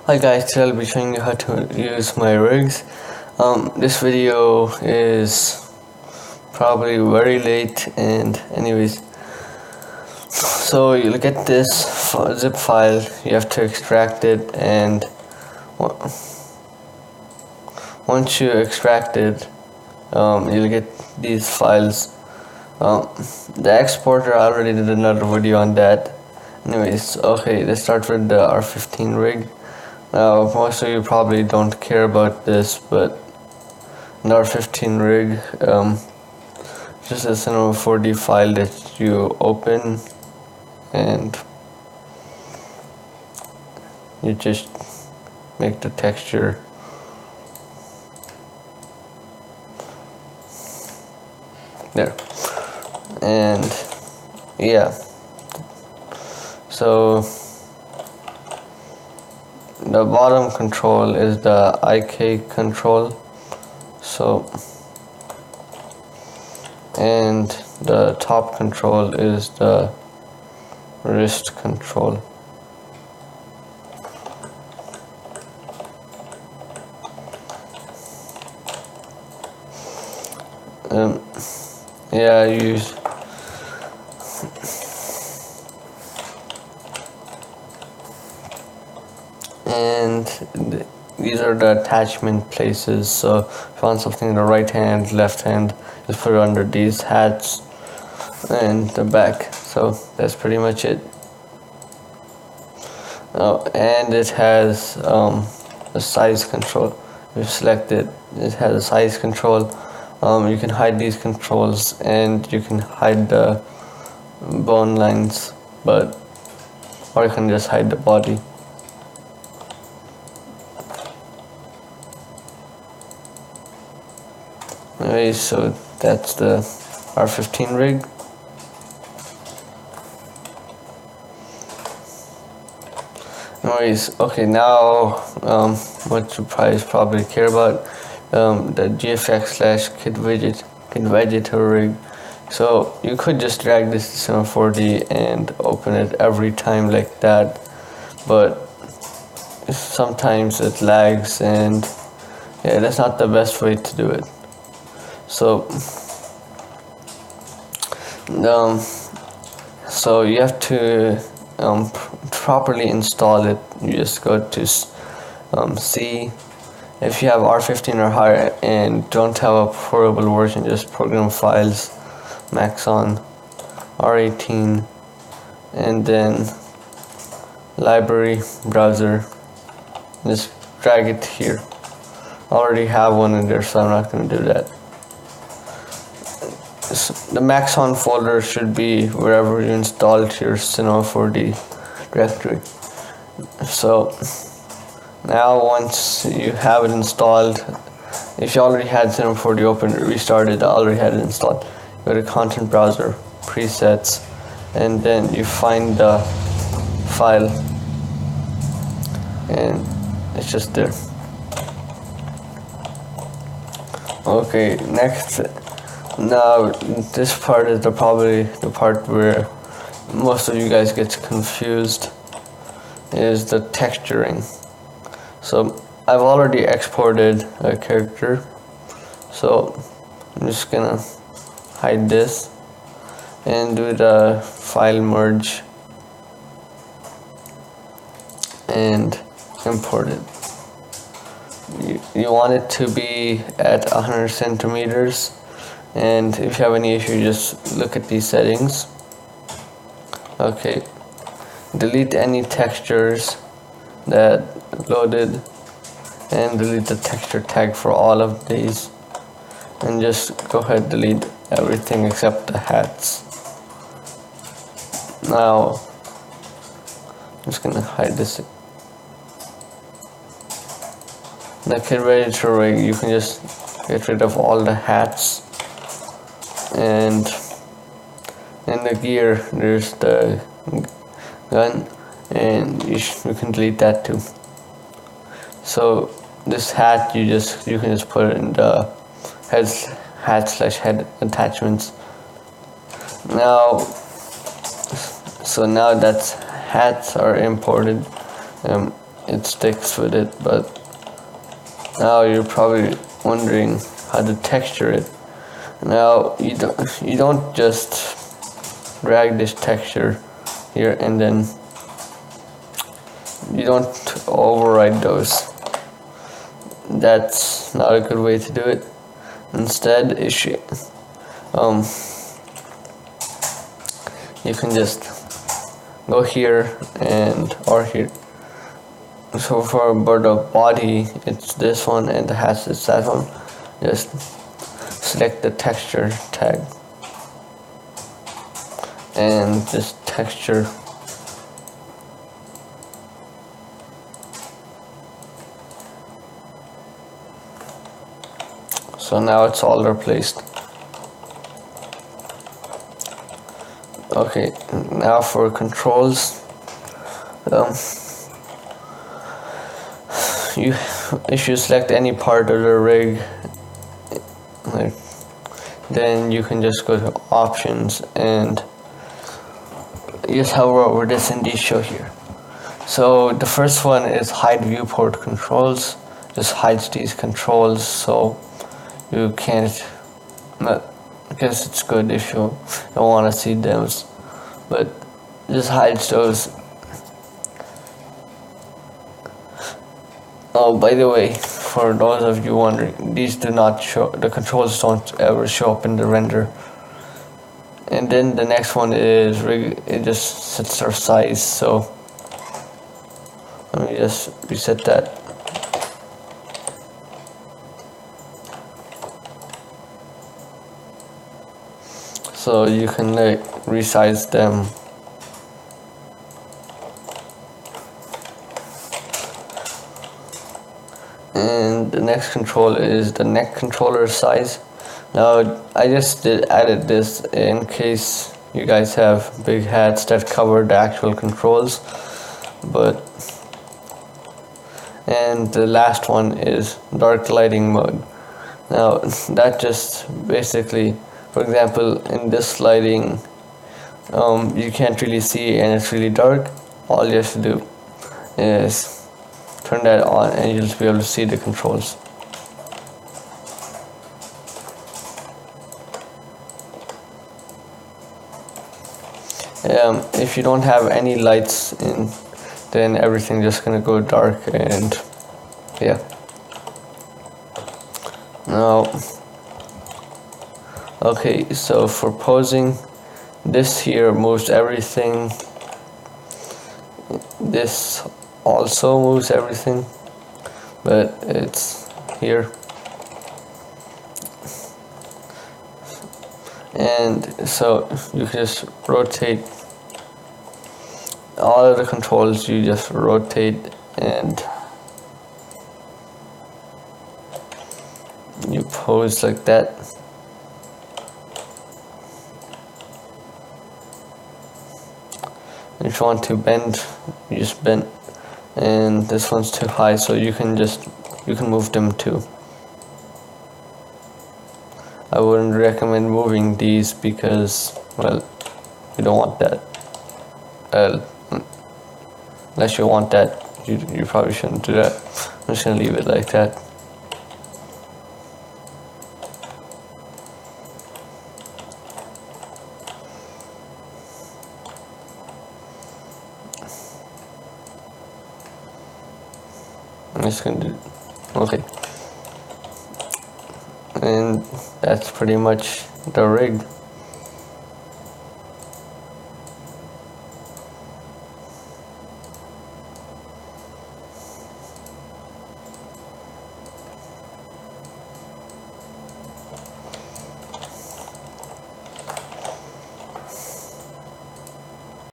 Hi guys, today I'll be showing you how to use my rigs. This video is probably very late, and anyways, so you'll get this zip file. You have to extract it, and once you extract it, you'll get these files. The exporter, I already did another video on that. Anyways, okay, let's start with the R15 rig. Now, most of you probably don't care about this, but an R15 rig, just a Cinema 4D file that you open and you just make the texture. There. And yeah, so the bottom control is the IK control, and the top control is the wrist control. Yeah, I use and these are the attachment places. So if you want something in the right hand, left hand, just put it under these hats and the back. So that's pretty much it. And it has a size control. If you select it, it has a size control. You can hide these controls, and you can hide the bone lines, or you can just hide the body. Anyway, so that's the R15 rig. Anyways, okay, now what you probably care about, the GFX/Kit rig. So you could just drag this to Cinema 4D and open it every time like that, but sometimes it lags, and yeah, that's not the best way to do it. So so you have to properly install it. You just go to C. If you have R15 or higher and don't have a portable version, just program files, Maxon, R18, and then library browser. Just drag it here. I already have one in there, so I'm not going to do that. The Maxon folder should be wherever you installed your Cinema 4D directory. So now once you have it installed, if you already had Cinema 4D open, restarted, I already had it installed. Go to content browser, presets, and then you find the file, and it's just there. Okay, next. Now this part is probably the part where most of you guys get confused, is the texturing. So I've already exported a character, so I'm just gonna hide this and do the file merge and import it. You want it to be at 100 centimeters. And if you have any issue, just look at these settings. Okay, delete any textures that loaded, and delete the texture tag for all of these, and just go ahead and delete everything except the hats. Now I'm just gonna hide this. The Kit rig, you can just get rid of all the hats. And in the gear, there's the gun, and you can delete that too. So this hat, you can just put it in the hat/head attachments. Now, so now that hats are imported, it sticks with it. But now you're probably wondering how to texture it. Now you don't just drag this texture here and then you don't override those. That's not a good way to do it. Instead, you can just go here or here. So for the body, it's this one, and the hat is that one. Just select the texture tag and just texture. So now it's all replaced. Okay, now for controls, if you select any part of the rig, then you can just go to options and just hover over this and show here. So the first one is hide viewport controls. Just hides these controls, so you can't. I guess it's good if you don't want to see those, but just hides those. Oh, by the way, for those of you wondering, these do not show, the controls don't ever show up in the render. And then the next one is it just sets our size, so let me just reset that. So you can resize them. And the next control is the neck controller size. Now I just added this in case you guys have big hats that cover the actual controls. And the last one is dark lighting mode. Now that just basically, for example, in this lighting, you can't really see and it's really dark. All you have to do is turn that on and you'll just be able to see the controls. If you don't have any lights in, then everything just gonna go dark, and yeah. Now, okay, so for posing, this here moves everything. This also moves everything, but it's here. And so you can just rotate all of the controls. You just rotate and you pose like that. If you want to bend, you just bend. And this one's too high, so you can move them too. I wouldn't recommend moving these because, well, you don't want that. Unless you want that, you probably shouldn't do that. I'm just gonna leave it like that. I'm just gonna do, okay. And that's pretty much the rig.